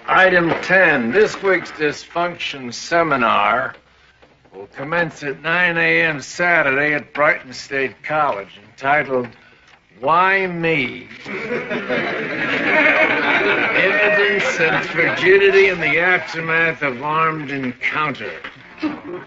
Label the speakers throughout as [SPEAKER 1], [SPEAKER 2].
[SPEAKER 1] Item 10, this week's dysfunction seminar will commence at 9 a.m. Saturday at Brighton State College, entitled, Why Me? Evidence and frigidity in the aftermath of armed encounter.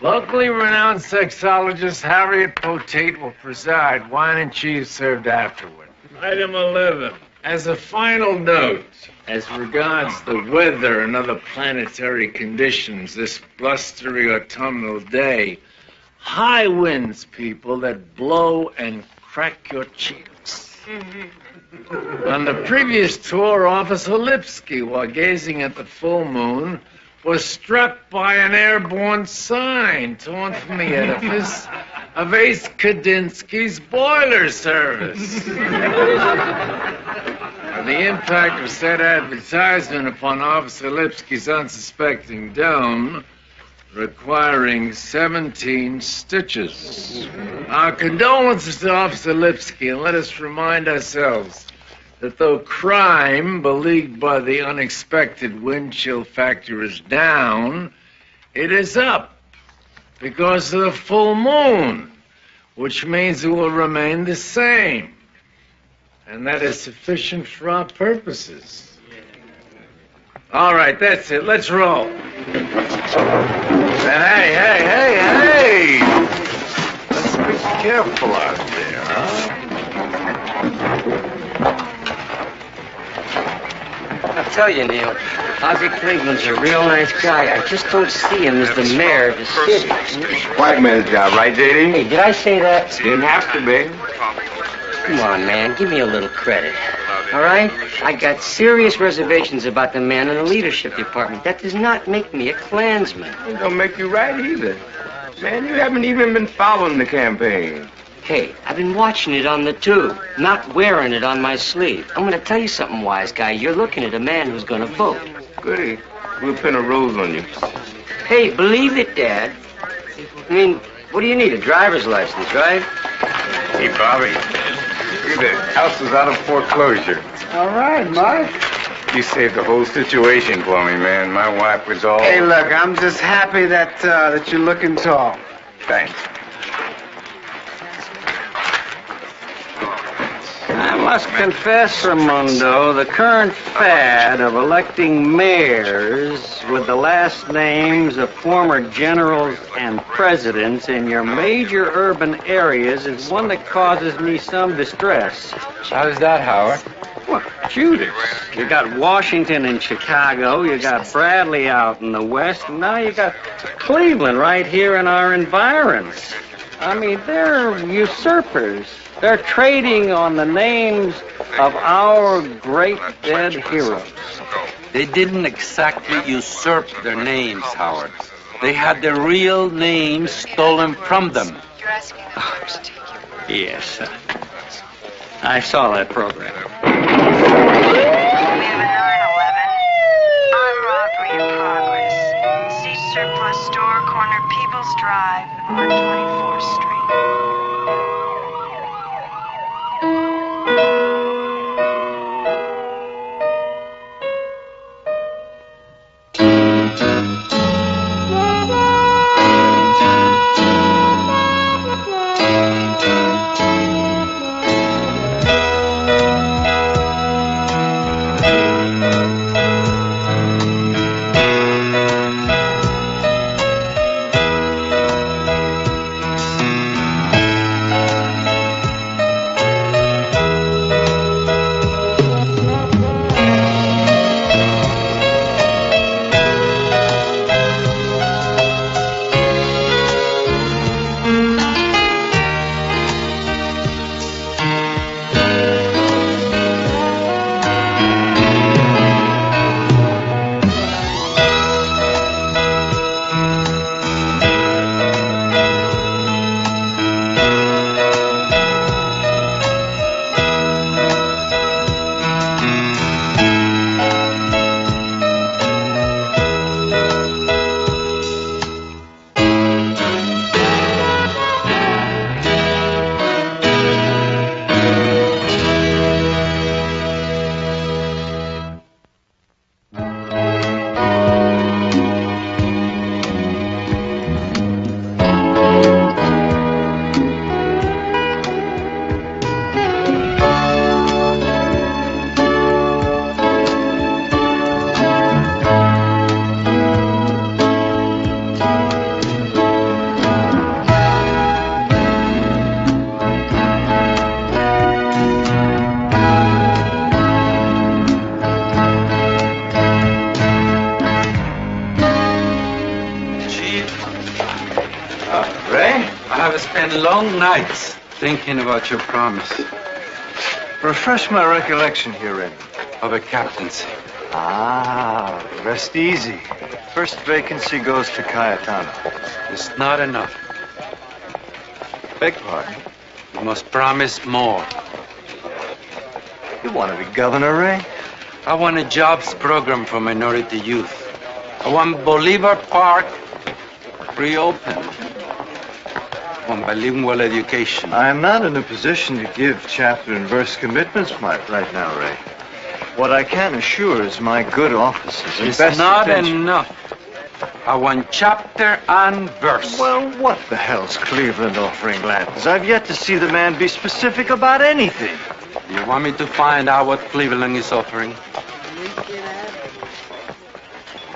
[SPEAKER 1] Locally renowned sexologist Harriet Potate will preside. Wine and cheese served afterward. Item 11. As a final note, as regards the weather and other planetary conditions this blustery autumnal day, high winds, people, that blow and crack your cheeks. On the previous tour, Officer Lipsky, while gazing at the full moon, was struck by an airborne sign torn from the edifice of Ace Kadinsky's boiler service. The impact of said advertisement upon Officer Lipsky's unsuspecting dome requiring 17 stitches. Our condolences to Officer Lipsky, and let us remind ourselves that though crime, beleaguered by the unexpected wind chill factor, is down, it is up because of the full moon, which means it will remain the same. And that is sufficient for our purposes. All right, that's it. Let's roll. Hey. Let's be careful out there, huh?
[SPEAKER 2] I'll tell you, Neil, Ozzie Cleveland's a real nice guy. I just don't see him as the mayor of the city.
[SPEAKER 3] White man's job, right, J.D.?
[SPEAKER 2] Hey, did I say that?
[SPEAKER 3] Didn't have to be.
[SPEAKER 2] Come on, man. Give me a little credit. All right? I got serious reservations about the man in the leadership department. That does not make me a Klansman.
[SPEAKER 3] It don't make you right either. Man, you haven't even been following the campaign.
[SPEAKER 2] Hey, I've been watching it on the tube, not wearing it on my sleeve. I'm going to tell you something, wise guy. You're looking at a man who's going to vote.
[SPEAKER 3] Goody. We'll pin a rose on you.
[SPEAKER 2] Hey, believe it, Dad. I mean, what do you need? A driver's license, right?
[SPEAKER 3] Hey, Bobby. Look at that. House is out of foreclosure.
[SPEAKER 4] All right, Mike.
[SPEAKER 3] You saved the whole situation for me, man. My wife was all...
[SPEAKER 4] Hey, look, I'm just happy that you're looking tall.
[SPEAKER 3] Thanks.
[SPEAKER 5] I must confess, Ramondo, the current fad of electing mayors with the last names of former generals and presidents in your major urban areas is one that causes me some distress.
[SPEAKER 3] How's that, Howard?
[SPEAKER 5] Well, Judas. You got Washington in Chicago, you got Bradley out in the West, and now you got Cleveland right here in our environs. I mean, they're usurpers. They're trading on the names of our great dead heroes.
[SPEAKER 6] They didn't exactly usurp their names, Howard. They had their real names stolen from them.
[SPEAKER 7] You're asking the cops to take you.
[SPEAKER 5] Yes. I saw that program.
[SPEAKER 7] We have a 911. Armed robbery in progress. See surplus store, corner Peebles Drive, 124th Street.
[SPEAKER 6] have spent long nights thinking about your promise
[SPEAKER 8] Refresh my recollection here, Emmy.
[SPEAKER 6] of a captaincy.
[SPEAKER 8] Ah, rest easy. First vacancy goes to Cayetano.
[SPEAKER 6] It's not enough.
[SPEAKER 8] Beg pardon?
[SPEAKER 6] You must promise more.
[SPEAKER 8] You want to be governor, Ray?
[SPEAKER 6] I want a jobs program for minority youth. I want Bolivar Park reopened. I want bilingual education.
[SPEAKER 8] I'm not in a position to give chapter and verse commitments right now, Ray. What I can assure is my good offices.
[SPEAKER 6] It's not enough. I want chapter and verse.
[SPEAKER 8] Well, what the hell's Cleveland offering Lattins? I've yet to see the man be specific about anything.
[SPEAKER 6] You want me to find out what Cleveland is offering?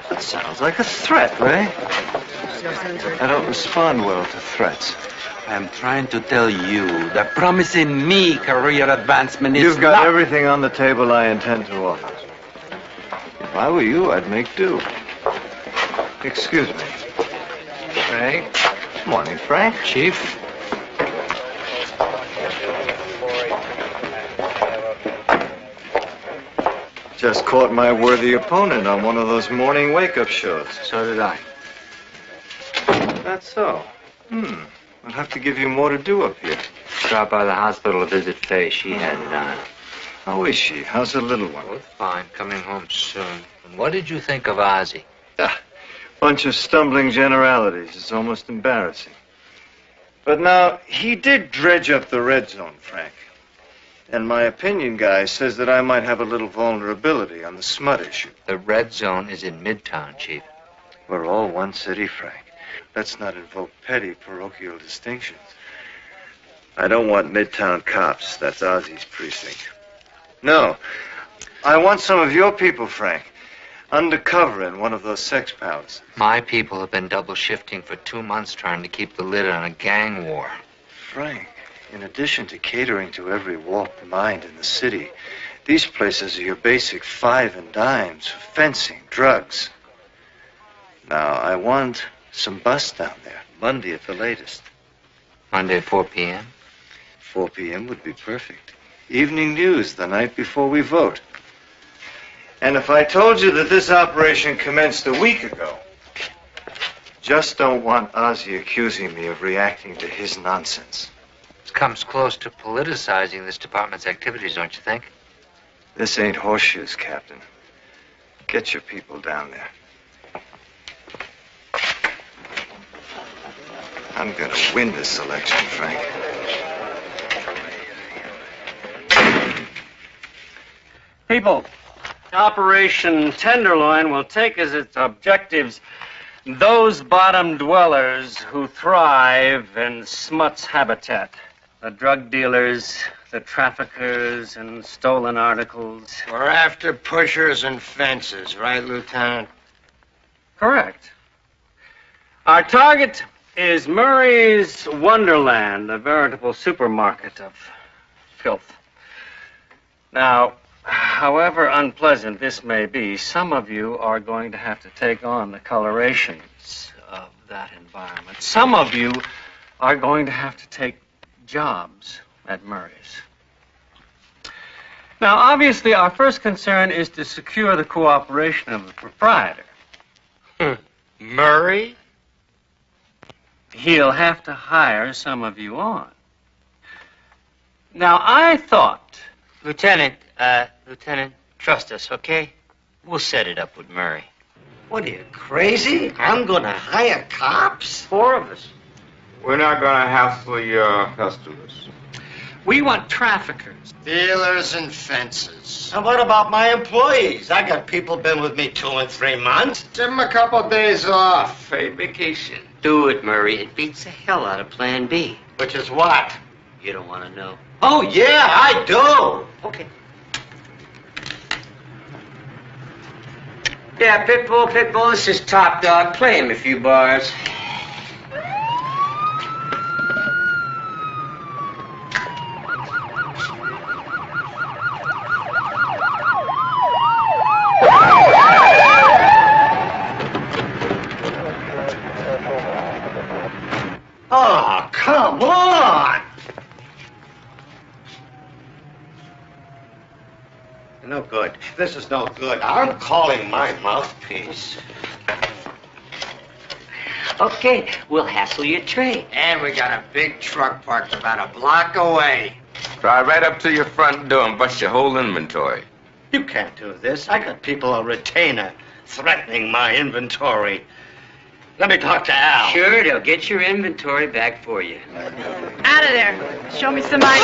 [SPEAKER 8] That sounds like a threat, Ray. I don't respond well to threats.
[SPEAKER 6] I'm trying to tell you that promising me career advancement is
[SPEAKER 8] You've got
[SPEAKER 6] not...
[SPEAKER 8] everything on the table I intend to offer. If I were you, I'd make do. Excuse me.
[SPEAKER 1] Frank?
[SPEAKER 8] Morning, Frank.
[SPEAKER 1] Chief?
[SPEAKER 8] Just caught my worthy opponent on one of those morning wake-up shows.
[SPEAKER 1] So did I.
[SPEAKER 8] That's so. I'll have to give you more to do up here.
[SPEAKER 2] Stopped by the hospital to visit Faye. She had it on.
[SPEAKER 8] How is she? How's the little one?
[SPEAKER 9] Oh, fine. Coming home soon. And what did you think of Ozzy?
[SPEAKER 8] Bunch of stumbling generalities. It's almost embarrassing. But now, he did dredge up the red zone, Frank. And my opinion guy says that I might have a little vulnerability on the smut issue.
[SPEAKER 9] The red zone is in Midtown, Chief.
[SPEAKER 8] We're all one city, Frank. Let's not invoke petty parochial distinctions. I don't want Midtown cops. That's Ozzy's precinct. No. I want some of your people, Frank, undercover in one of those sex palaces.
[SPEAKER 9] My people have been double shifting for 2 months trying to keep the lid on a gang war.
[SPEAKER 8] Frank, in addition to catering to every warped mind in the city, these places are your basic five and dimes for fencing, drugs. Now, I want some busts down there, Monday at the latest.
[SPEAKER 9] Monday at 4 p.m.?
[SPEAKER 8] 4 p.m. would be perfect. Evening news the night before we vote. And if I told you that this operation commenced a week ago, just don't want Ozzy accusing me of reacting to his nonsense.
[SPEAKER 9] It comes close to politicizing this department's activities, don't you think?
[SPEAKER 8] This ain't horseshoes, Captain. Get your people down there. I'm gonna win this election, Frank.
[SPEAKER 5] People, Operation Tenderloin will take as its objectives those bottom dwellers who thrive in smut's habitat. The drug dealers, the traffickers in stolen articles.
[SPEAKER 1] We're after pushers and fences, right, Lieutenant?
[SPEAKER 5] Correct. Our target is Murray's Wonderland, a veritable supermarket of filth. Now, however unpleasant this may be, some of you are going to have to take on the colorations of that environment. Some of you are going to have to take jobs at Murray's. Now, obviously, our first concern is to secure the cooperation of the proprietor.
[SPEAKER 1] Murray?
[SPEAKER 5] He'll have to hire some of you on. Now, I thought...
[SPEAKER 2] Lieutenant, trust us, okay? We'll set it up with Murray.
[SPEAKER 10] What are you, crazy? I'm gonna hire cops?
[SPEAKER 5] 4 of us.
[SPEAKER 3] We're not gonna hassle your customers.
[SPEAKER 5] We want traffickers.
[SPEAKER 10] Dealers and fences. And what about my employees? I got people been with me 2 and 3 months.
[SPEAKER 3] Give them a couple of days off.
[SPEAKER 2] Paid vacation. Do it, Murray. It beats the hell out of Plan B.
[SPEAKER 10] Which is what?
[SPEAKER 2] You don't want to know.
[SPEAKER 10] Oh, yeah, I do.
[SPEAKER 2] Okay. Yeah, Pitbull, this is Top Dog. Play him a few bars.
[SPEAKER 10] Oh, come This is no good. I'm calling my mouthpiece.
[SPEAKER 2] Okay, we'll hassle your tray.
[SPEAKER 10] And we got a big truck parked about a block away.
[SPEAKER 3] Drive right up to your front door and bust your whole inventory.
[SPEAKER 10] You can't do this. I got people on retainer threatening my inventory. Let me talk to Al.
[SPEAKER 2] Sure, they'll get your inventory back for you.
[SPEAKER 7] Out of there. Show me some ID.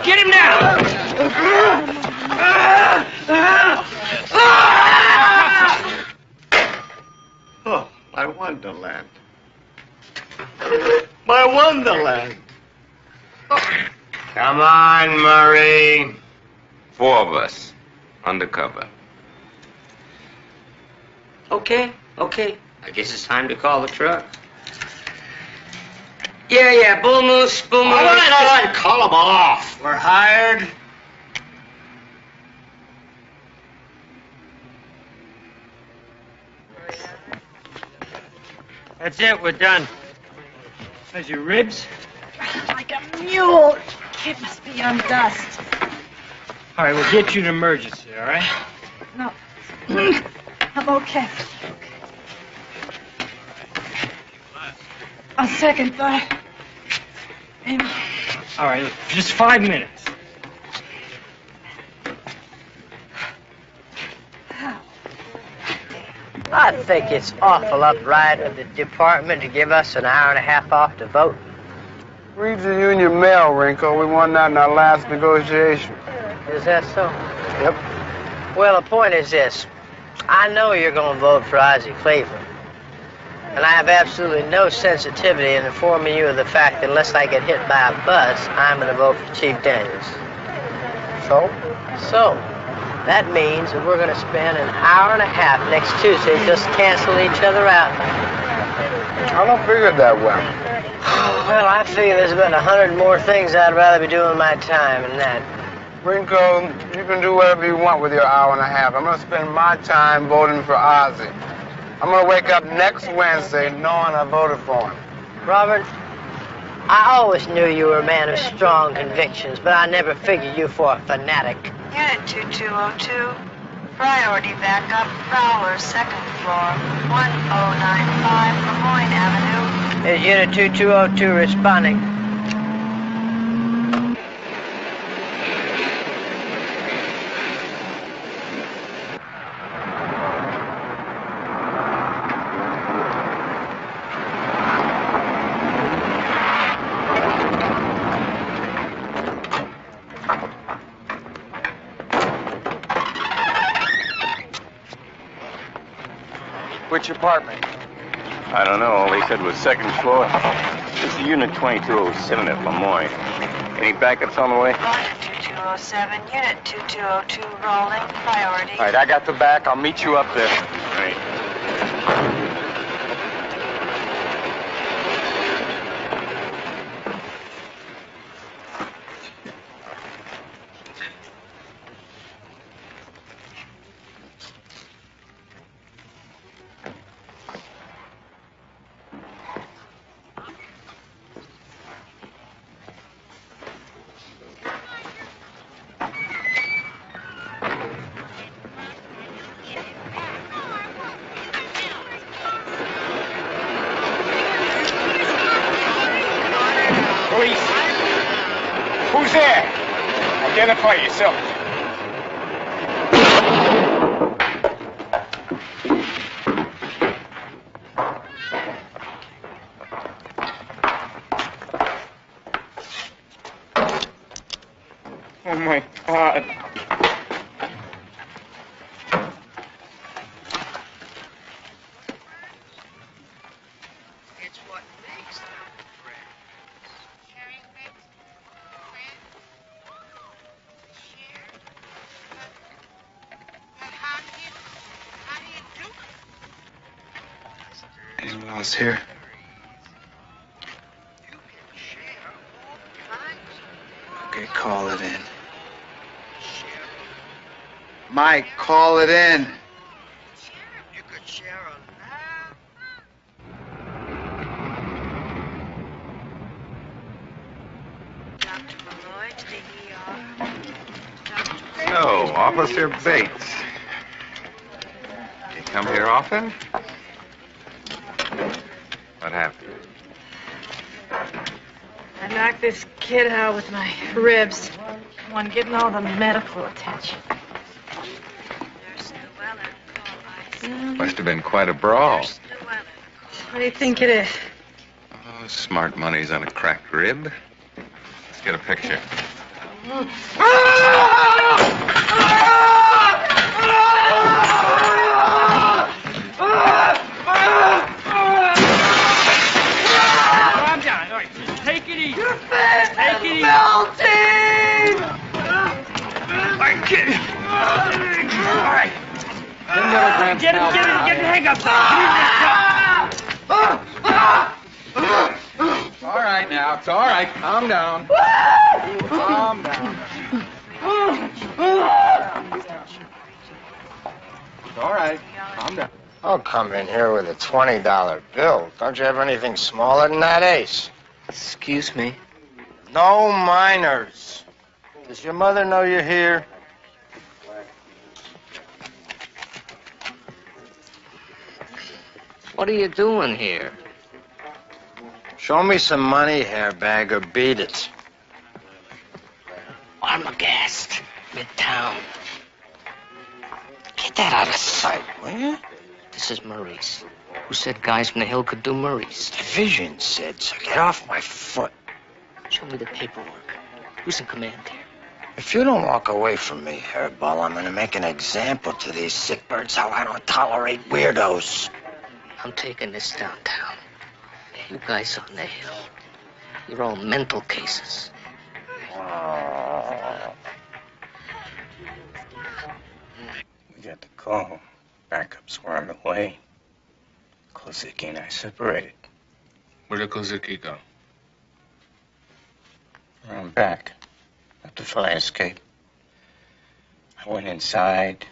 [SPEAKER 1] Get him now!
[SPEAKER 10] Oh, my wonderland. My wonderland.
[SPEAKER 1] Come on, Murray.
[SPEAKER 3] 4 of us, undercover.
[SPEAKER 2] Okay. I guess it's time to call the truck. Yeah, bull moose.
[SPEAKER 10] All right, call them off.
[SPEAKER 4] We're hired.
[SPEAKER 1] That's it, we're done. There's your ribs.
[SPEAKER 7] Like a mule. It must be on dust.
[SPEAKER 1] All right, we'll get you to emergency, all right?
[SPEAKER 7] No. I'm okay. On second thought, maybe.
[SPEAKER 1] All right, look, just 5 minutes.
[SPEAKER 2] I think it's awful upright of the department to give us an hour and a half off to vote.
[SPEAKER 4] Read the union mail, Rinko. We won that in our last negotiation.
[SPEAKER 2] Is that so?
[SPEAKER 4] Yep.
[SPEAKER 2] Well, the point is this. I know you're going to vote for Ozzie Cleveland. And I have absolutely no sensitivity in informing you of the fact that unless I get hit by a bus, I'm going to vote for Chief Daniels. So, that means that we're going to spend an hour and a half next Tuesday just canceling each other out.
[SPEAKER 4] I don't figure it that way.
[SPEAKER 2] Well, I figure there's about 100 more things I'd rather be doing with my time than that.
[SPEAKER 4] Rinko, you can do whatever you want with your hour and a half. I'm going to spend my time voting for Ozzie. I'm going to wake up next Wednesday knowing I voted for him.
[SPEAKER 2] Robert, I always knew you were a man of strong convictions, but I never figured you for a fanatic.
[SPEAKER 7] Unit 2202. Priority backup. Fowler, second floor. 1095 Lemoyne Avenue.
[SPEAKER 2] Is Unit 2202 responding?
[SPEAKER 4] Which apartment?
[SPEAKER 3] I don't know. All they said was second floor. This is Unit 2207 at Lemoyne. Any backups on the way?
[SPEAKER 7] Unit 2207. Unit 2202 rolling. Priority.
[SPEAKER 3] All right, I got the back. I'll meet you up there. All right.
[SPEAKER 4] Who's there? Identify yourself. Oh my God.
[SPEAKER 11] It's what makes them friends. Sharing friends.
[SPEAKER 4] Anyone else here? Okay, call it in. Mike, call it in.
[SPEAKER 11] You could share a laugh.
[SPEAKER 7] to the ER.
[SPEAKER 3] So, Officer Bates. You come here often? What happened?
[SPEAKER 11] I knocked this kid out with my ribs. One getting all the medical attention.
[SPEAKER 3] Must have been quite a brawl.
[SPEAKER 11] What do you think it is?
[SPEAKER 3] Oh, smart money's on a cracked rib. Let's get a picture.
[SPEAKER 5] Calm down. All right, just take it easy. Take it easy.
[SPEAKER 12] Melting!
[SPEAKER 5] My kid. All right. Get the hang up.
[SPEAKER 3] All right now, it's all right. Calm down. Calm down. It's all right. Calm down.
[SPEAKER 4] I'll come in here with a $20 bill. Don't you have anything smaller than that, Ace?
[SPEAKER 2] Excuse me.
[SPEAKER 4] No minors. Does your mother know you're here?
[SPEAKER 2] What are you doing here?
[SPEAKER 4] Show me some money, hairbag, or beat it.
[SPEAKER 2] I'm a guest. Midtown. Get that out of sight, will you? This is Murray's. Who said guys from the Hill could do Murray's?
[SPEAKER 4] Vision said so. Get off my foot.
[SPEAKER 2] Show me the paperwork. Who's in command here?
[SPEAKER 4] If you don't walk away from me, hairball, I'm gonna make an example to these sick birds how I don't tolerate weirdos.
[SPEAKER 2] I'm taking this downtown. You guys on the Hill. You're all mental cases.
[SPEAKER 10] We got the call. Backups were on the way. Kozicki and I separated.
[SPEAKER 6] Where did Kozicki go?
[SPEAKER 10] Around back. After the fire escape. I went inside.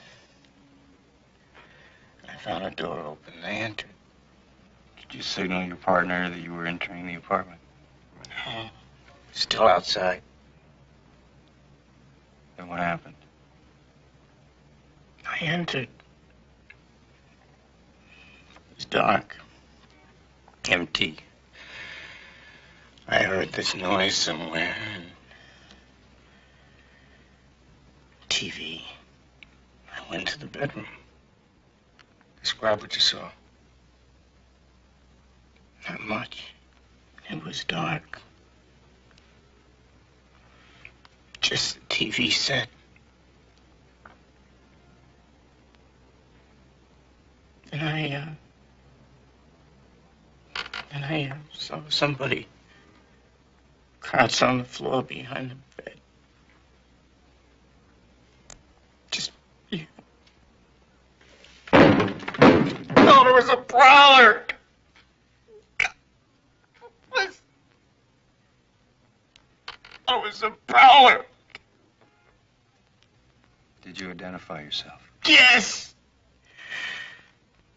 [SPEAKER 10] I found a door open. I entered.
[SPEAKER 3] Did you signal your partner that you were entering the apartment?
[SPEAKER 10] No. Still outside.
[SPEAKER 3] Then what happened?
[SPEAKER 10] I entered. It was dark. Empty. I heard this noise somewhere. And TV. I went to the bedroom.
[SPEAKER 6] Describe what you saw.
[SPEAKER 10] Not much. It was dark. Just the TV set. And I saw somebody crouched on the floor behind the bed. Just you. Oh, there was a prowler! I was a prowler!
[SPEAKER 3] Did you identify yourself?
[SPEAKER 10] Yes!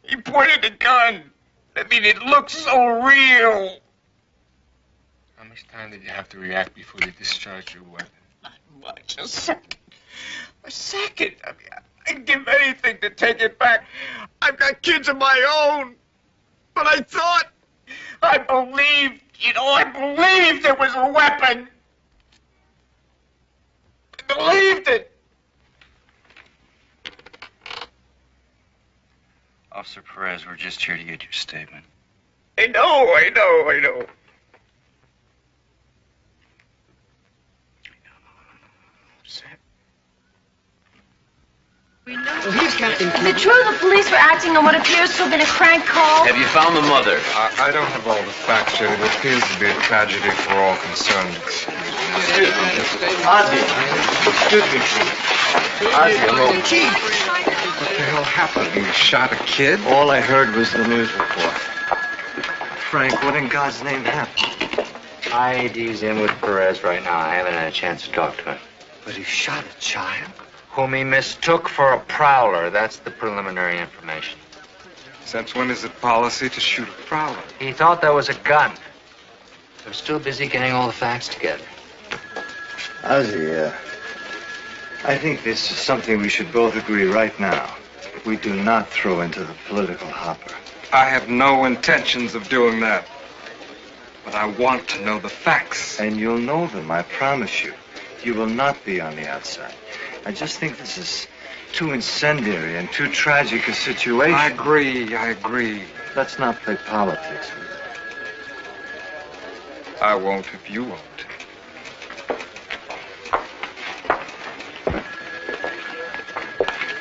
[SPEAKER 10] He pointed the gun. I mean, it looked so real.
[SPEAKER 6] How much time did you have to react before you discharged your weapon?
[SPEAKER 10] Not much. A second. A second. I mean, I'd give anything to take it back. I've got kids of my own. But I thought, I believed there was a weapon. I believed it.
[SPEAKER 8] Officer Perez, we're just here to get your statement.
[SPEAKER 10] I know.
[SPEAKER 11] Is it true the police were acting on what appears to have been a crank call?
[SPEAKER 1] Have you found the mother?
[SPEAKER 13] I don't have all the facts yet. It appears to be a tragedy for all concerned.
[SPEAKER 1] Ozzy. Excuse me. Ozzy, hello.
[SPEAKER 13] What the hell happened? You shot a kid?
[SPEAKER 8] All I heard was the news report.
[SPEAKER 5] Frank, what in God's name happened?
[SPEAKER 9] IAD's in with Perez right now. I haven't had a chance to talk to him.
[SPEAKER 5] But he shot a child?
[SPEAKER 9] Whom he mistook for a prowler. That's the preliminary information.
[SPEAKER 13] Since when is it policy to shoot a prowler?
[SPEAKER 9] He thought that was a gun. I'm still busy getting all the facts together.
[SPEAKER 8] Ozzy, I think this is something we should both agree right now. We do not throw into the political hopper.
[SPEAKER 13] I have no intentions of doing that. But I want to know the facts.
[SPEAKER 8] And you'll know them, I promise you. You will not be on the outside. I just think this is too incendiary and too tragic a situation.
[SPEAKER 13] I agree.
[SPEAKER 8] Let's not play politics.
[SPEAKER 13] I won't if you won't.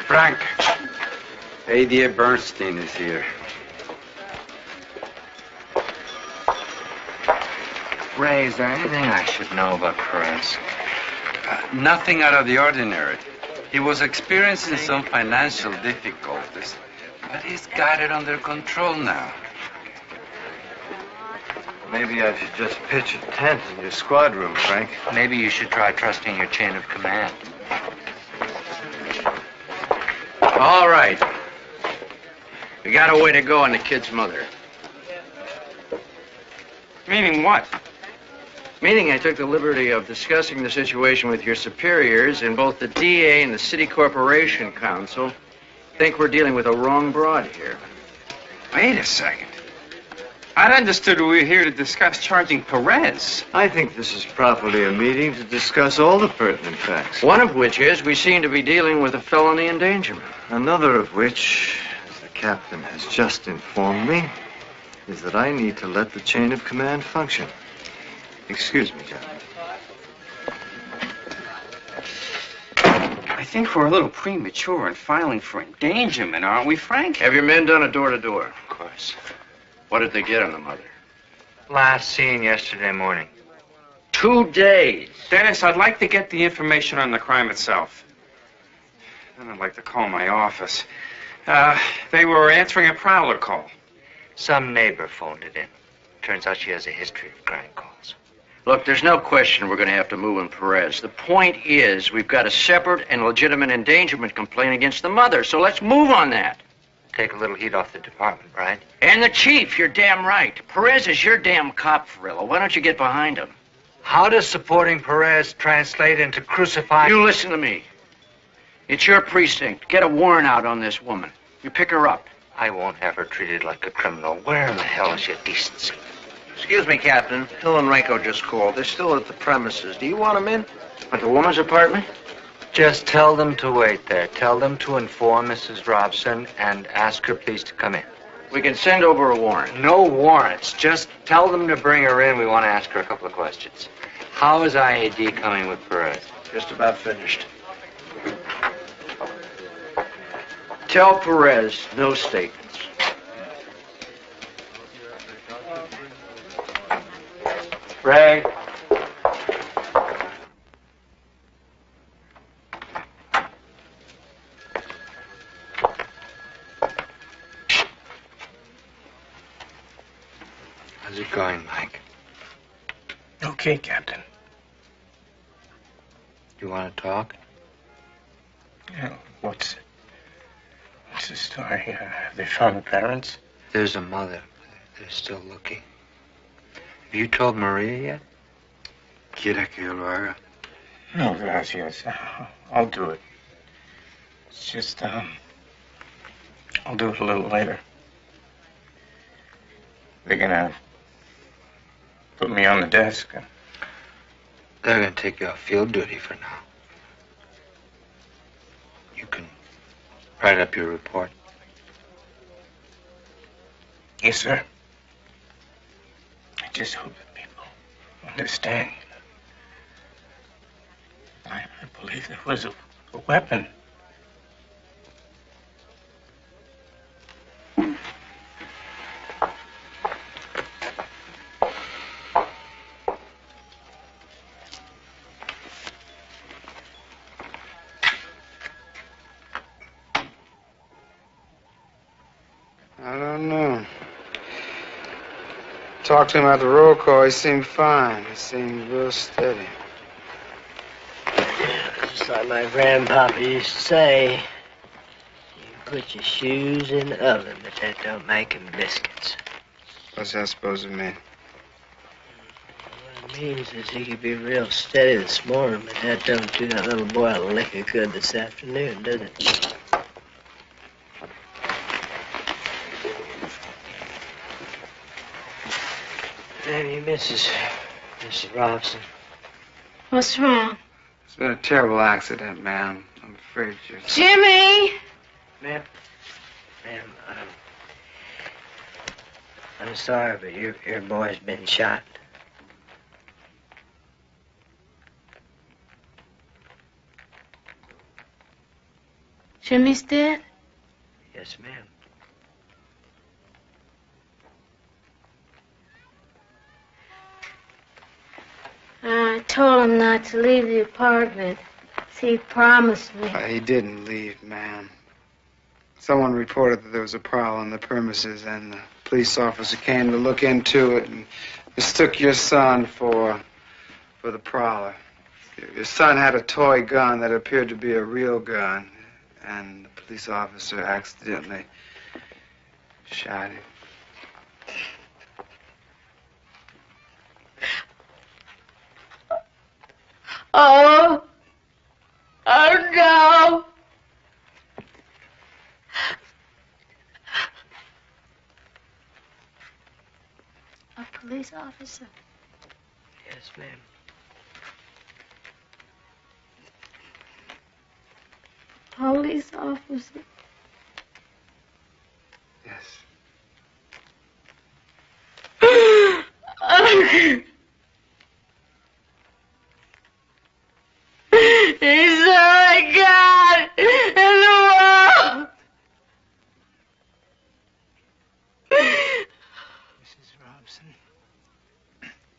[SPEAKER 6] Frank, A.D.A. Bernstein is here.
[SPEAKER 9] Ray, is there anything I should know about Perez?
[SPEAKER 6] Nothing out of the ordinary. He was experiencing some financial difficulties, but he's got it under control now.
[SPEAKER 8] Maybe I should just pitch a tent in your squad room, Frank.
[SPEAKER 9] Maybe you should try trusting your chain of command.
[SPEAKER 1] All right. We got a way to go on the kid's mother.
[SPEAKER 6] Meaning what?
[SPEAKER 1] Meaning I took the liberty of discussing the situation with your superiors, and both the DA and the City Corporation Council think we're dealing with a wrong broad here.
[SPEAKER 6] Wait a second. I'd understood we were here to discuss charging Perez.
[SPEAKER 8] I think this is properly a meeting to discuss all the pertinent facts.
[SPEAKER 1] One of which is we seem to be dealing with a felony endangerment.
[SPEAKER 8] Another of which, as the captain has just informed me, is that I need to let the chain of command function. Excuse me, gentlemen.
[SPEAKER 6] I think we're a little premature in filing for endangerment, aren't we, Frank?
[SPEAKER 1] Have your men done a door-to-door?
[SPEAKER 9] Of course.
[SPEAKER 1] What did they get on the mother?
[SPEAKER 9] Last seen yesterday morning.
[SPEAKER 1] 2 days.
[SPEAKER 6] Dennis, I'd like to get the information on the crime itself. Then I'd like to call my office. They were answering a prowler call.
[SPEAKER 9] Some neighbor phoned it in. Turns out she has a history of crime calls.
[SPEAKER 1] Look, there's no question we're going to have to move on Perez. The point is, we've got a separate and legitimate endangerment complaint against the mother, so let's move on that.
[SPEAKER 9] Take a little heat off the department, right?
[SPEAKER 1] And the chief, you're damn right. Perez is your damn cop, Farillo. Why don't you get behind him?
[SPEAKER 9] How does supporting Perez translate into crucifying?
[SPEAKER 1] You listen to me. It's your precinct. Get a warrant out on this woman. You pick her up.
[SPEAKER 9] I won't have her treated like a criminal. Where in the hell is your decency?
[SPEAKER 1] Excuse me, Captain. Hill and Ranko just called. They're still at the premises. Do you want them in? At the woman's apartment?
[SPEAKER 9] Just tell them to wait there. Tell them to inform Mrs. Robson and ask her please to come in.
[SPEAKER 1] We can send over a warrant.
[SPEAKER 9] No warrants. Just tell them to bring her in. We want to ask her a couple of questions. How is IAD coming with Perez?
[SPEAKER 1] Just about finished. Tell Perez no statements.
[SPEAKER 9] Ray. How's it going, Mike?
[SPEAKER 10] Okay, Captain.
[SPEAKER 9] You want to talk?
[SPEAKER 10] Yeah, what's the story? Have they found the parents?
[SPEAKER 9] There's a mother. They're still looking. Have you told Maria yet?
[SPEAKER 6] ¿Quiere que yo lo haga?
[SPEAKER 10] No, gracias. I'll do it. It's just, I'll do it a little later. They're gonna put me on the desk.
[SPEAKER 9] They're gonna take you off field duty for now. You can write up your report.
[SPEAKER 10] Yes, sir. I just hope that people understand. I believe there was a weapon.
[SPEAKER 4] I don't know. Talked to him at the roll call. He seemed fine. He seemed real steady.
[SPEAKER 2] Just like my grandpapa used to say, you put your shoes in the oven, but that don't make 'em biscuits.
[SPEAKER 4] What's that supposed to mean?
[SPEAKER 2] Well, it means is he could be real steady this morning, but that don't do that little boy a lick of good this afternoon, does it? Maybe Mrs. Robson.
[SPEAKER 11] What's wrong?
[SPEAKER 14] It's been a terrible accident, ma'am. I'm afraid you're...
[SPEAKER 11] Jimmy!
[SPEAKER 2] Ma'am, I'm sorry, but your boy's been shot.
[SPEAKER 11] Jimmy's dead?
[SPEAKER 2] Yes, ma'am.
[SPEAKER 11] I told him not to leave the apartment. He promised me.
[SPEAKER 14] He didn't leave, ma'am. Someone reported that there was a prowl on the premises, and the police officer came to look into it and mistook your son for the prowler. Your son had a toy gun that appeared to be a real gun, and the police officer accidentally shot him.
[SPEAKER 11] Oh no! A police officer?
[SPEAKER 2] Yes, ma'am.
[SPEAKER 11] Police officer?
[SPEAKER 14] Yes.
[SPEAKER 11] He's all I got in the world!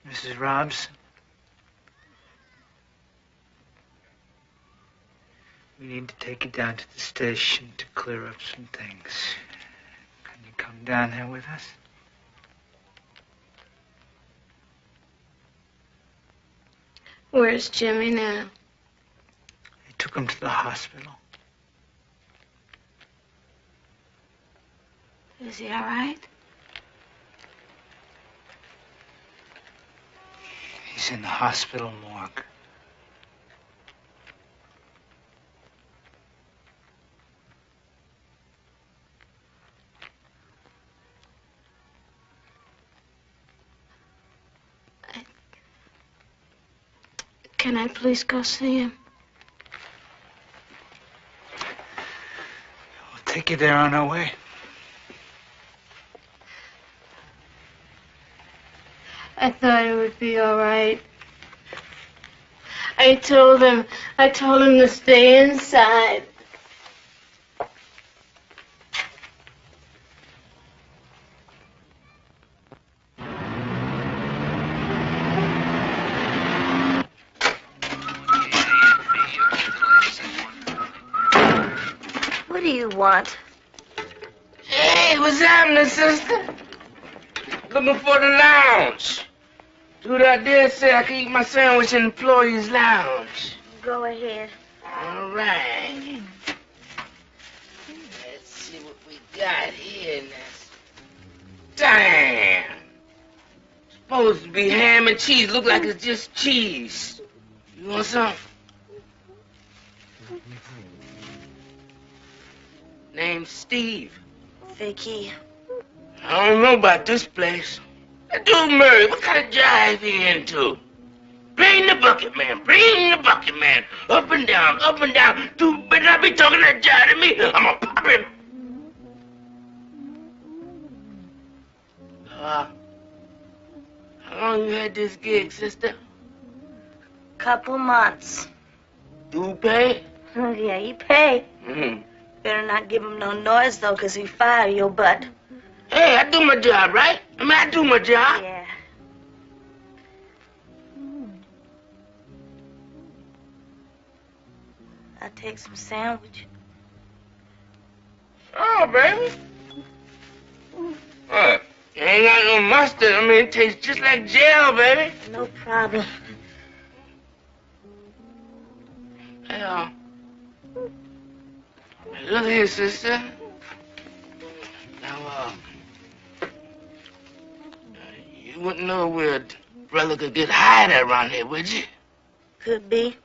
[SPEAKER 1] Mrs. Robson? We need to take you down to the station to clear up some things. Can you come down there with us?
[SPEAKER 11] Where's Jimmy now?
[SPEAKER 1] They took him to the hospital.
[SPEAKER 11] Is he all right?
[SPEAKER 1] He's in the hospital morgue.
[SPEAKER 11] Can I please go see him?
[SPEAKER 1] We'll take you there on our way.
[SPEAKER 11] I thought it would be all right. I told him to stay inside.
[SPEAKER 12] What do you want?
[SPEAKER 15] Hey, what's happening, sister? Looking for the lounge. Dude out there said I can eat my sandwich in the employees' lounge.
[SPEAKER 12] Go ahead.
[SPEAKER 15] All right. Let's see what we got here now. Damn. Supposed to be ham and cheese. Look like it's just cheese. You want some? Name's Steve.
[SPEAKER 12] Vicky.
[SPEAKER 15] I don't know about this place. That dude Murray, what kind of jive he into? Bring the bucket, man. Bring the bucket, man. Up and down, up and down. Dude better not be talking that jive to me. I'm gonna pop him. How long you had this gig, sister?
[SPEAKER 12] Couple months.
[SPEAKER 15] Do pay?
[SPEAKER 12] Oh, yeah, he pay.
[SPEAKER 15] Mm-hmm.
[SPEAKER 12] Better not give him no noise, though, 'cause he fire your butt.
[SPEAKER 15] Hey, I do my job, right? I do my job.
[SPEAKER 12] Yeah. I'll take some sandwich.
[SPEAKER 15] Oh, baby. What? You ain't got no mustard. I mean, it tastes just like jail, baby.
[SPEAKER 12] No problem.
[SPEAKER 15] Hey, look here, sister. Now, you wouldn't know we're brother could get hired around here, would you?
[SPEAKER 12] Could be.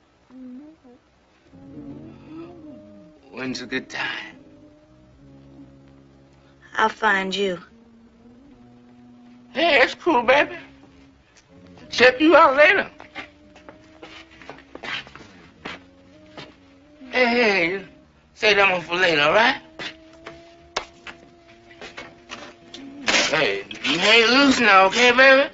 [SPEAKER 15] When's a good time?
[SPEAKER 12] I'll find you.
[SPEAKER 15] Hey, that's cool, baby. Check you out later. Hey, say that one for later, all right? Hey, you hang loose now, okay, baby?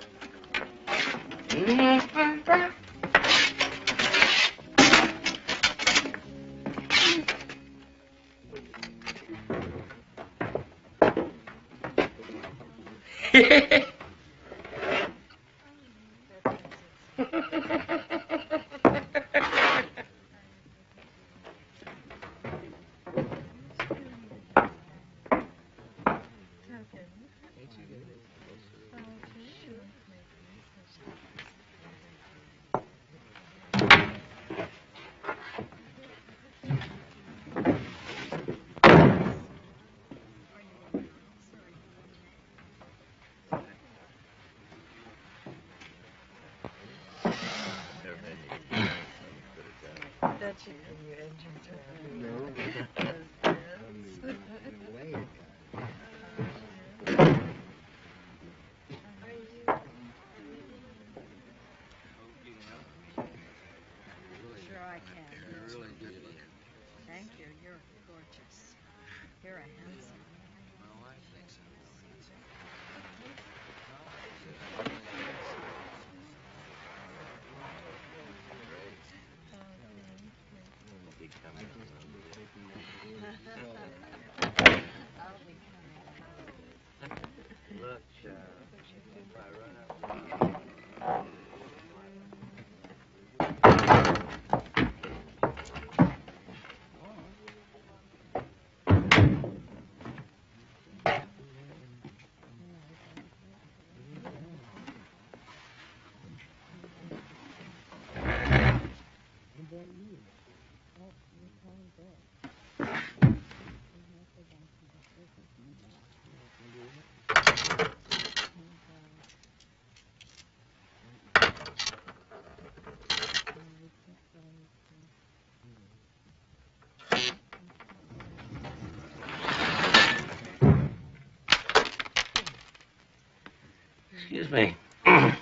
[SPEAKER 5] Excuse me. That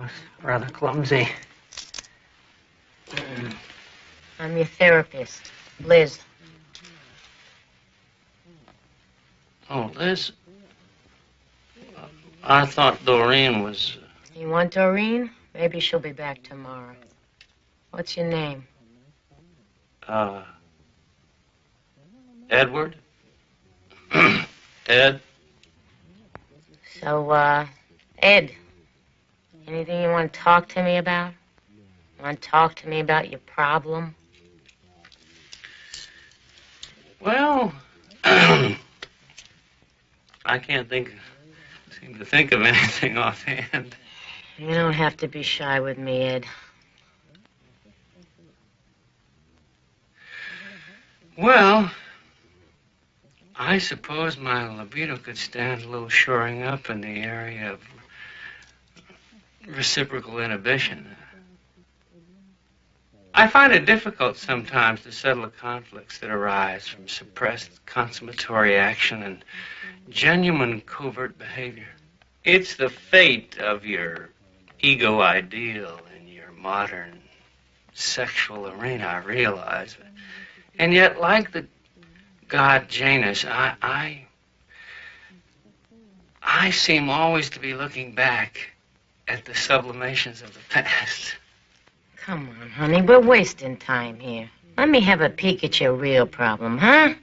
[SPEAKER 5] was rather clumsy.
[SPEAKER 2] I'm your therapist, Liz.
[SPEAKER 5] Oh, Liz? I thought Doreen was...
[SPEAKER 2] You want Doreen? Maybe she'll be back tomorrow. What's your name?
[SPEAKER 5] Edward? Ed?
[SPEAKER 2] So, Ed, anything you want to talk to me about? Want to talk to me about your problem?
[SPEAKER 5] Well, I can't seem to think of anything offhand.
[SPEAKER 2] You don't have to be shy with me, Ed.
[SPEAKER 5] Well, I suppose my libido could stand a little shoring up in the area of reciprocal inhibition. I find it difficult sometimes to settle the conflicts that arise from suppressed consummatory action and genuine covert behavior. It's the fate of your ego ideal in your modern sexual arena, I realize. And yet, like the god Janus, I seem always to be looking back at the sublimations of the past.
[SPEAKER 2] Come on, honey, we're wasting time here. Let me have a peek at your real problem, huh?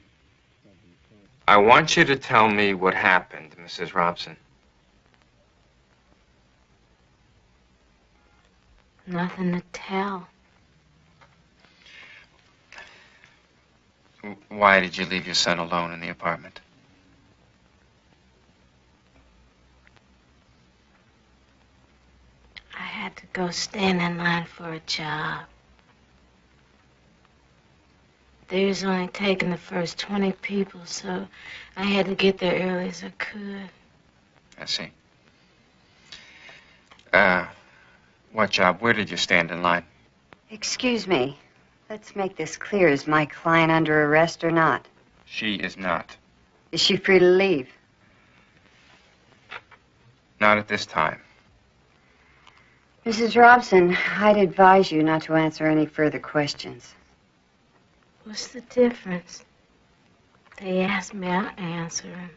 [SPEAKER 16] I want you to tell me what happened, Mrs. Robson.
[SPEAKER 2] Nothing to tell.
[SPEAKER 16] Why did you leave your son alone in the apartment?
[SPEAKER 12] I had to go stand in line for a job. They was only taking the first 20 people, so I had to get there early as I could.
[SPEAKER 16] I see. What job? Where did you stand in line?
[SPEAKER 17] Excuse me. Let's make this clear. Is my client under arrest or not?
[SPEAKER 16] She is not.
[SPEAKER 17] Is she free to leave?
[SPEAKER 16] Not at this time.
[SPEAKER 17] Mrs. Robson, I'd advise you not to answer any further questions.
[SPEAKER 11] What's the difference? They ask me, I'll answer them.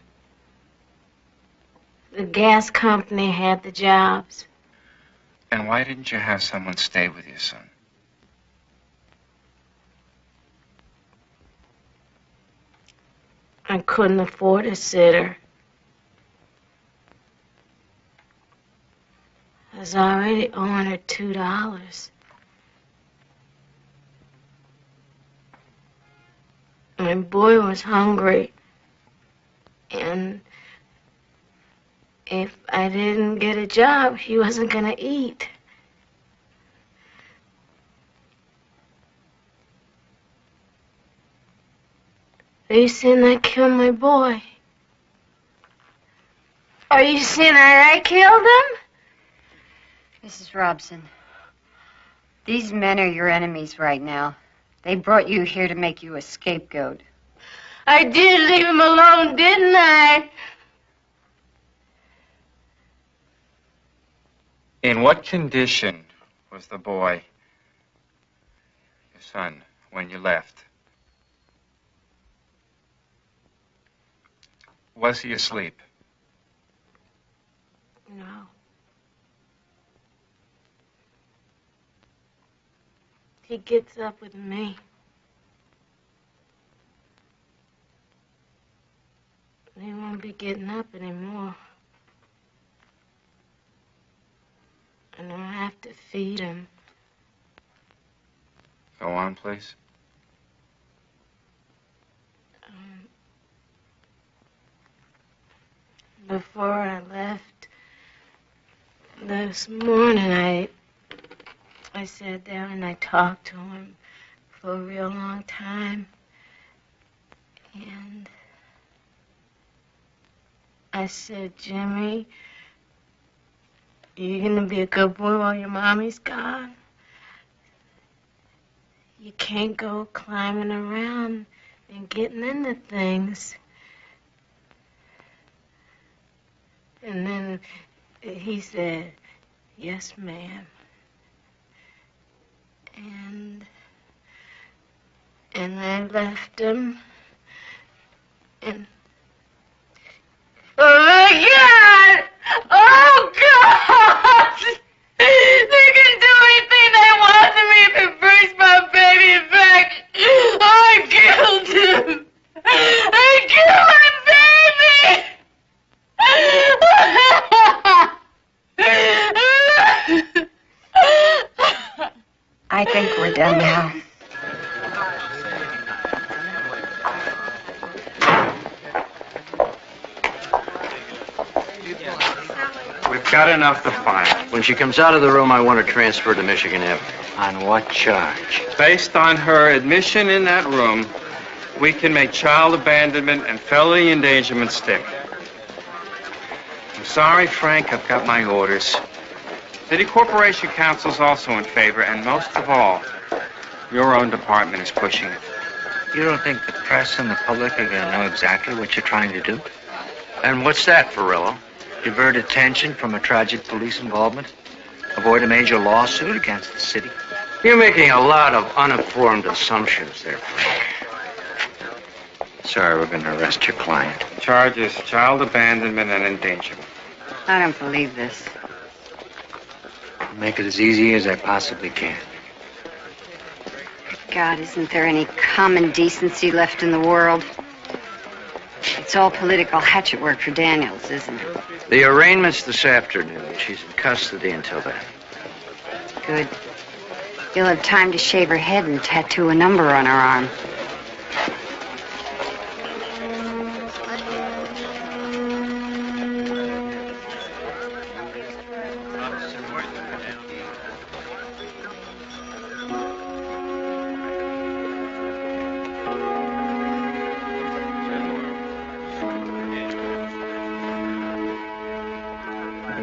[SPEAKER 11] The gas company had the jobs.
[SPEAKER 16] And why didn't you have someone stay with you, son?
[SPEAKER 11] I couldn't afford a sitter. I was already owing her $2. My boy was hungry. And if I didn't get a job, he wasn't gonna eat. Are you saying I killed my boy? Are you saying I killed him?
[SPEAKER 17] Mrs. Robson, these men are your enemies right now. They brought you here to make you a scapegoat.
[SPEAKER 11] I did leave him alone, didn't I?
[SPEAKER 16] In what condition was the boy, your son, when you left? Was he asleep?
[SPEAKER 11] No. He gets up with me. He won't be getting up anymore. And I'll have to feed him.
[SPEAKER 16] Go on, please.
[SPEAKER 11] Before I left this morning, I sat down and I talked to him for a real long time. And I said, Jimmy, you're gonna be a good boy while your mommy's gone. You can't go climbing around and getting into things. And then he said, yes, ma'am. And I left him. And oh my God! Oh God! They can do anything they want to me if it brings my baby back. I killed him. I killed my baby.
[SPEAKER 17] I think we're done now.
[SPEAKER 5] We've got enough to file. When she comes out of the room, I want her transferred to Michigan Avenue.
[SPEAKER 9] On what charge?
[SPEAKER 16] Based on her admission in that room, we can make child abandonment and felony endangerment stick. I'm sorry, Frank, I've got my orders. City Corporation Council's also in favor, and most of all, your own department is pushing it.
[SPEAKER 9] You don't think the press and the public are going to know exactly what you're trying to do?
[SPEAKER 5] And what's that, Ferrillo?
[SPEAKER 9] Divert attention from a tragic police involvement? Avoid a major lawsuit against the city?
[SPEAKER 5] You're making a lot of uninformed assumptions there, Frank.
[SPEAKER 9] Sorry, we're going to arrest your client.
[SPEAKER 16] Charges child abandonment and endangerment.
[SPEAKER 17] I don't believe this.
[SPEAKER 9] Make it as easy as I possibly can.
[SPEAKER 17] God, isn't there any common decency left in the world? It's all political hatchet work for Daniels, isn't it?
[SPEAKER 5] The arraignment's this afternoon. She's in custody until then.
[SPEAKER 17] Good. You'll have time to shave her head and tattoo a number on her arm.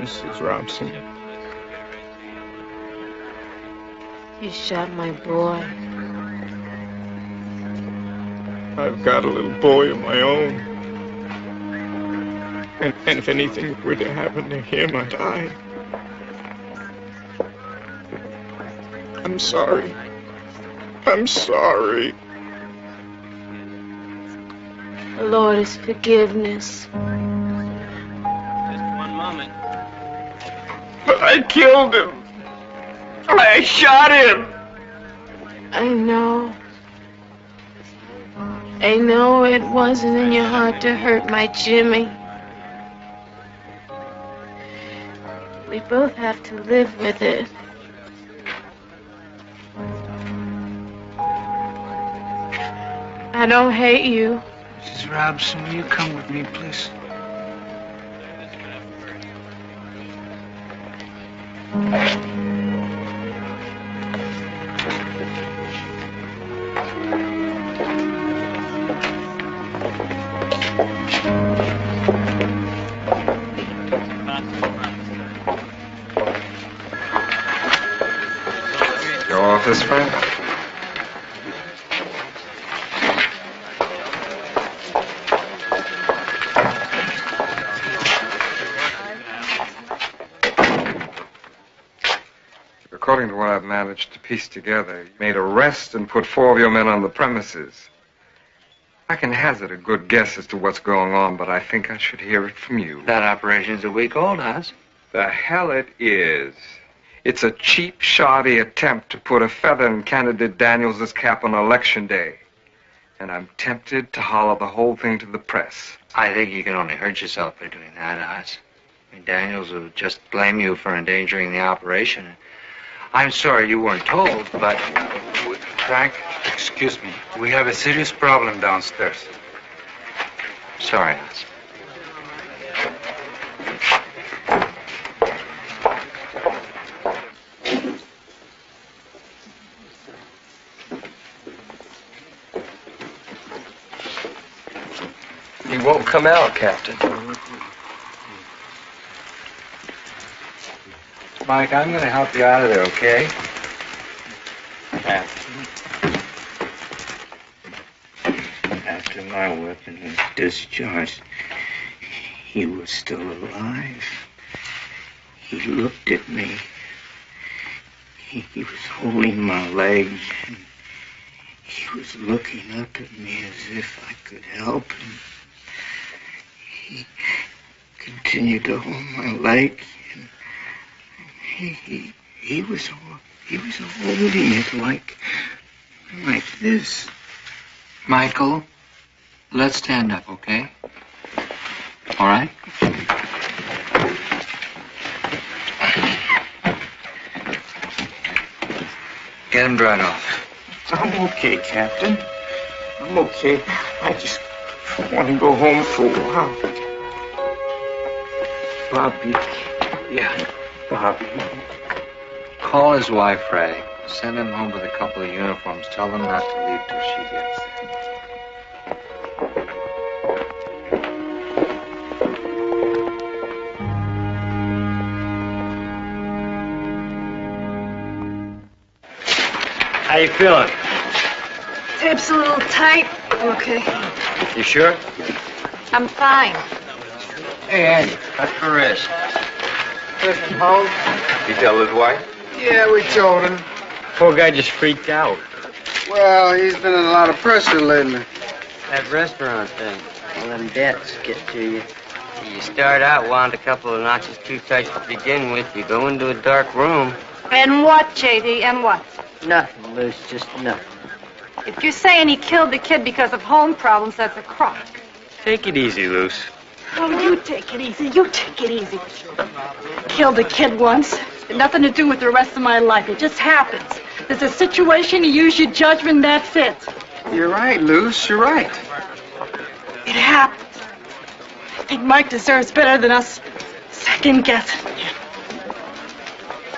[SPEAKER 13] Mrs. Robson,
[SPEAKER 11] You shot my boy.
[SPEAKER 10] I've got a little boy of my own. And if anything were to happen to him, I'd die. I'm sorry. I'm sorry.
[SPEAKER 11] The Lord is forgiveness.
[SPEAKER 9] Just one moment.
[SPEAKER 10] But I killed him. I shot him.
[SPEAKER 11] I know. I know it wasn't in your heart to hurt my Jimmy. We both have to live with it. I don't hate you.
[SPEAKER 14] Mrs. Robson, will you come with me, please?
[SPEAKER 13] Your office, Frank? According to what I've managed to piece together, you made arrest and put 4 of your men on the premises. I can hazard a good guess as to what's going on, but I think I should hear it from you.
[SPEAKER 9] That operation's a week old, Oz.
[SPEAKER 13] The hell it is. It's a cheap, shoddy attempt to put a feather in candidate Daniels' cap on Election Day. And I'm tempted to holler the whole thing to the press.
[SPEAKER 9] I think you can only hurt yourself by doing that, Oz. I mean, Daniels will just blame you for endangering the operation. I'm sorry you weren't told, but...
[SPEAKER 6] Frank, excuse me. We have a serious problem downstairs.
[SPEAKER 9] Sorry, Oz.
[SPEAKER 6] He won't come out, Captain.
[SPEAKER 9] Mike, I'm going to help you out of there, okay?
[SPEAKER 15] After my weapon was discharged, he was still alive. He looked at me. He was holding my leg. And he was looking up at me as if I could help him. He continued to hold my leg. And he was holding it like this.
[SPEAKER 9] Michael, let's stand up, okay? All right? Get him dried off.
[SPEAKER 10] I'm okay, Captain. I'm okay. I just want to go home for a while. Bobby. Yeah, Bobby.
[SPEAKER 9] Call his wife, Ray. Send him home with a couple of uniforms. Tell them not to leave till she gets there. How you feeling?
[SPEAKER 17] Tape's a little tight. Okay.
[SPEAKER 9] You sure?
[SPEAKER 17] I'm fine.
[SPEAKER 9] Hey, Andy, cut the wrist.
[SPEAKER 14] Listen, home?
[SPEAKER 3] You tell his wife?
[SPEAKER 14] Yeah, we told him.
[SPEAKER 9] Poor guy just freaked out.
[SPEAKER 14] Well, he's been in a lot of pressure lately.
[SPEAKER 2] That restaurant thing, all them debts get to you. You start out wound a couple of notches too tight to begin with. You go into a dark room.
[SPEAKER 17] And what, J.D., and what?
[SPEAKER 2] Nothing, Luce, just nothing.
[SPEAKER 17] If you're saying he killed the kid because of home problems, that's a crock.
[SPEAKER 9] Take it easy, Luce.
[SPEAKER 17] Oh, you take it easy. You take it easy. Killed a kid once. Had nothing to do with the rest of my life. It just happens. There's a situation, you use your judgment, that's it.
[SPEAKER 14] You're right, Luce. You're right.
[SPEAKER 17] It happens. I think Mike deserves better than us second guessing.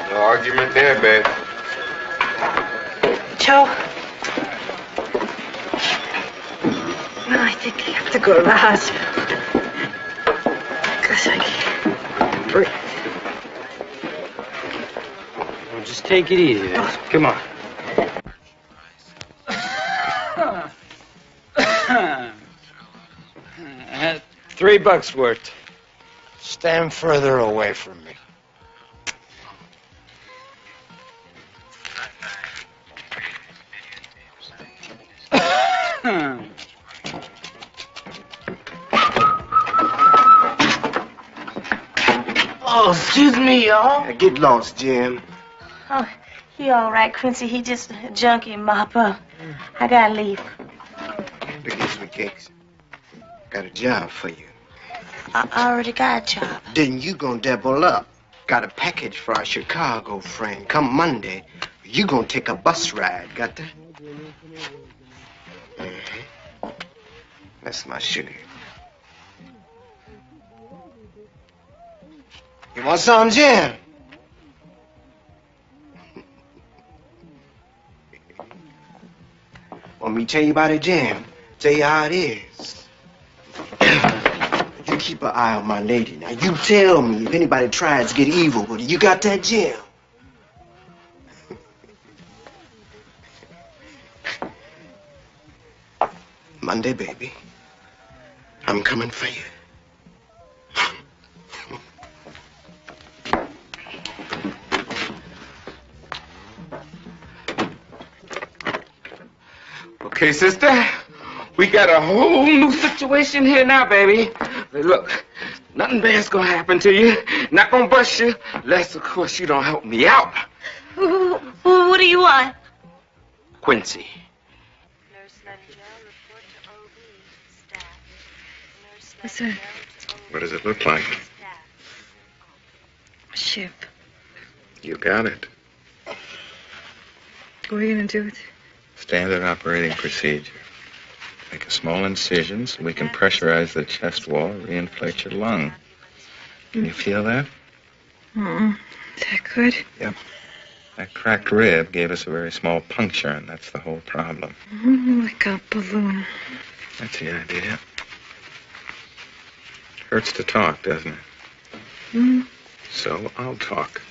[SPEAKER 3] No argument there, babe.
[SPEAKER 17] Joe? No, I think I have to go to the hospital. Because I can't breathe.
[SPEAKER 9] Well, just take it easy, then. Come on.
[SPEAKER 1] $3 worth. Stand further away from me.
[SPEAKER 10] Oh, excuse me, y'all.
[SPEAKER 18] Get lost, Jim.
[SPEAKER 12] Oh, he all right, Quincy. He just a junkie mop up. I gotta leave.
[SPEAKER 18] Look here, sweet cakes. Got a job for you.
[SPEAKER 12] I already got a job.
[SPEAKER 18] Then you gonna double up. Got a package for our Chicago friend. Come Monday, you gonna take a bus ride. Got that? Mm-hmm. That's my sugar. You want some, Jim? Want me to tell you about it, Jim? Tell you how it is. You keep an eye on my lady. Now, you tell me if anybody tries to get evil with her. You got that, Jim? Monday, baby. I'm coming for you.
[SPEAKER 10] Okay, sister, we got a whole new situation here now, baby. Look, nothing bad's gonna happen to you. Not gonna bust you, unless, of course, you don't help me out.
[SPEAKER 12] What do you want?
[SPEAKER 10] Quincy.
[SPEAKER 17] What's that?
[SPEAKER 3] What does it look like?
[SPEAKER 17] A ship.
[SPEAKER 3] You got it.
[SPEAKER 17] What are you gonna do with it?
[SPEAKER 3] Standard operating procedure. Make a small incision so we can pressurize the chest wall, reinflate your lung. Can you feel that?
[SPEAKER 17] Is that good?
[SPEAKER 3] Yep. That cracked rib gave us a very small puncture, and that's the whole problem.
[SPEAKER 17] Like a balloon.
[SPEAKER 3] That's the idea. Hurts to talk, doesn't it? So I'll talk.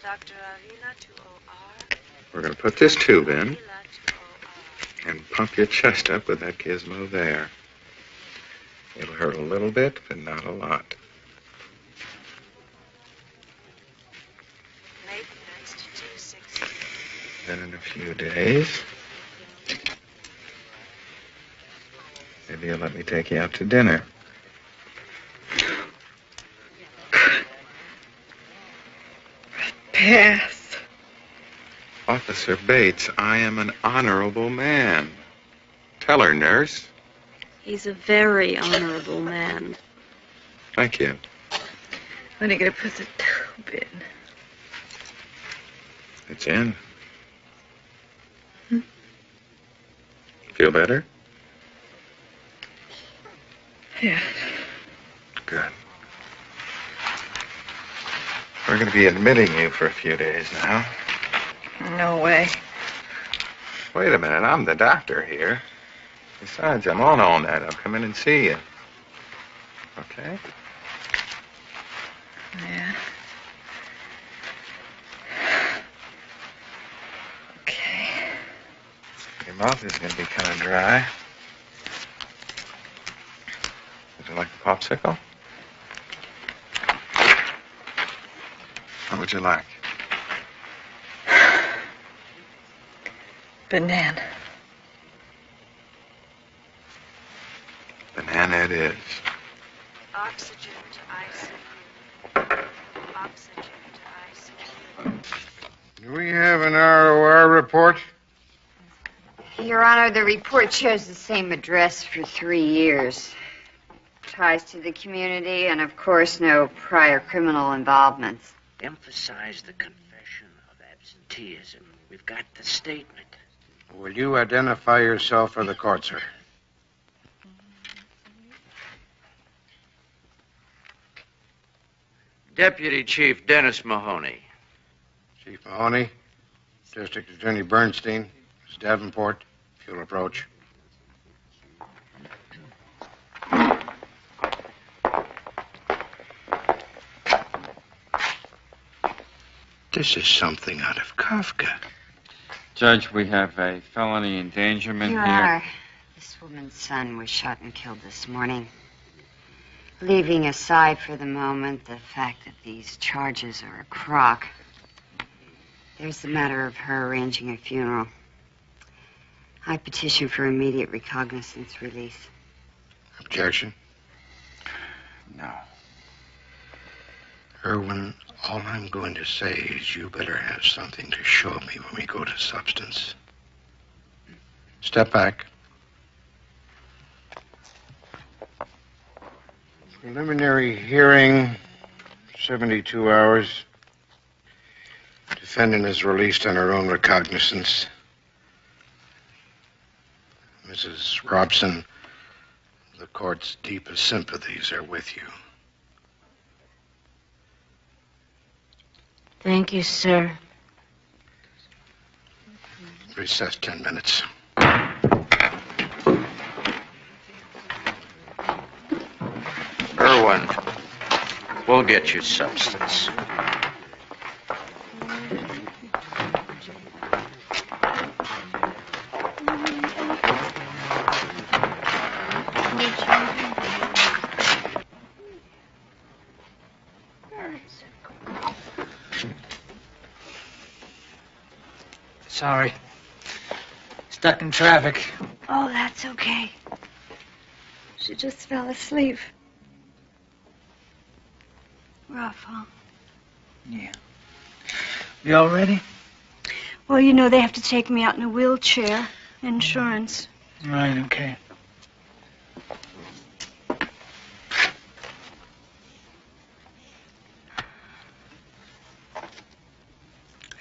[SPEAKER 7] Dr. Arena to OR.
[SPEAKER 3] We're going to put this tube in and pump your chest up with that gizmo there. It'll hurt a little bit, but not a lot.
[SPEAKER 7] Make next 260.
[SPEAKER 3] Then in a few days, maybe you'll let me take you out to dinner.
[SPEAKER 17] Pass.
[SPEAKER 3] Officer Bates, I am an honorable man. Tell her, nurse.
[SPEAKER 17] He's a very honorable man.
[SPEAKER 3] Thank you.
[SPEAKER 17] When are you gonna put the tube in?
[SPEAKER 3] It's in. Feel better?
[SPEAKER 17] Yeah.
[SPEAKER 3] Good. We're going to be admitting you for a few days now.
[SPEAKER 17] No way.
[SPEAKER 3] Wait a minute, I'm the doctor here. Besides, I'm on all night. I'll come in and see you. Okay?
[SPEAKER 17] Yeah. Okay.
[SPEAKER 3] Your mouth is going to be kind of dry. Would you like a popsicle? What would you like?
[SPEAKER 17] Banana.
[SPEAKER 3] Banana it is.
[SPEAKER 7] Oxygen to ICU. Oxygen to ICU.
[SPEAKER 4] Do we have an ROR report?
[SPEAKER 19] Your Honor, the report shows the same address for 3 years. Ties to the community and, of course, no prior criminal involvements.
[SPEAKER 15] Emphasize the confession of absenteeism. We've got the statement.
[SPEAKER 4] Will you identify yourself for the court, sir?
[SPEAKER 1] Deputy Chief Dennis Mahoney.
[SPEAKER 4] Chief Mahoney, District Attorney Bernstein, Ms. Davenport, if you'll approach. This is something out of Kafka.
[SPEAKER 16] Judge, we have a felony endangerment
[SPEAKER 19] Your
[SPEAKER 16] here.
[SPEAKER 19] Honor, this woman's son was shot and killed this morning. Leaving aside for the moment the fact that these charges are a crock, there's the matter of her arranging a funeral. I petition for immediate recognizance release.
[SPEAKER 18] Objection?
[SPEAKER 10] No.
[SPEAKER 18] Irwin, all I'm going to say is you better have something to show me when we go to substance. Step back. Preliminary hearing, 72 hours. Defendant is released on her own recognizance. Mrs. Robson, the court's deepest sympathies are with you.
[SPEAKER 12] Thank you, sir.
[SPEAKER 18] Recess 10 minutes.
[SPEAKER 6] Irwin, we'll get you substance.
[SPEAKER 10] Sorry. Stuck in traffic.
[SPEAKER 17] Oh, that's okay. She just fell asleep. Rough, huh?
[SPEAKER 10] Yeah. You all ready?
[SPEAKER 17] Well, you know, they have to take me out in a wheelchair. Insurance.
[SPEAKER 10] Right, okay.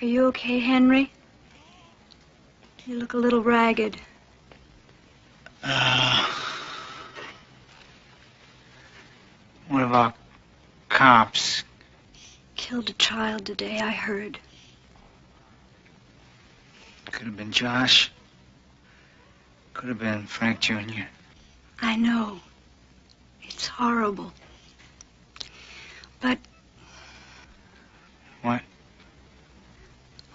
[SPEAKER 17] Are you okay, Henry? You look a little ragged.
[SPEAKER 10] What about cops?
[SPEAKER 17] Killed a child today, I heard.
[SPEAKER 10] Could have been Josh. Could have been Frank Jr.
[SPEAKER 17] I know. It's horrible. But...
[SPEAKER 10] What?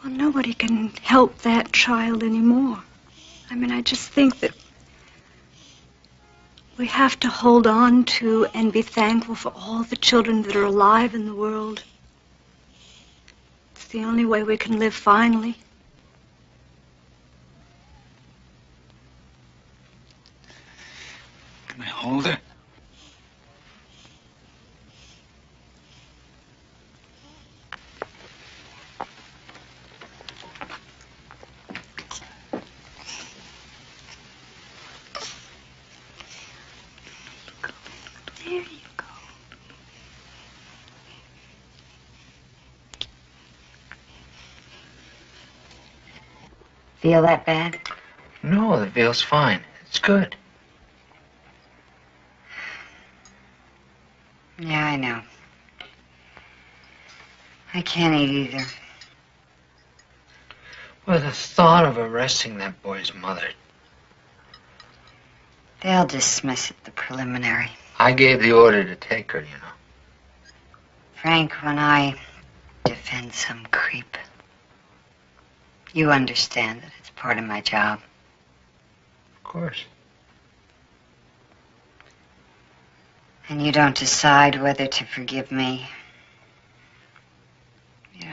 [SPEAKER 17] Well, nobody can help that child anymore. I mean, I just think that we have to hold on to and be thankful for all the children that are alive in the world. It's the only way we can live finally.
[SPEAKER 10] Can I hold her?
[SPEAKER 17] There you go.
[SPEAKER 2] Feel that bad?
[SPEAKER 9] No, the veal's fine. It's good.
[SPEAKER 19] Yeah, I know. I can't eat either.
[SPEAKER 9] Well, the thought of arresting that boy's mother.
[SPEAKER 19] They'll dismiss it, the preliminary.
[SPEAKER 9] I gave the order to take her, you know.
[SPEAKER 19] Frank, when I defend some creep, you understand that it's part of my job.
[SPEAKER 9] Of course.
[SPEAKER 19] And you don't decide whether to forgive me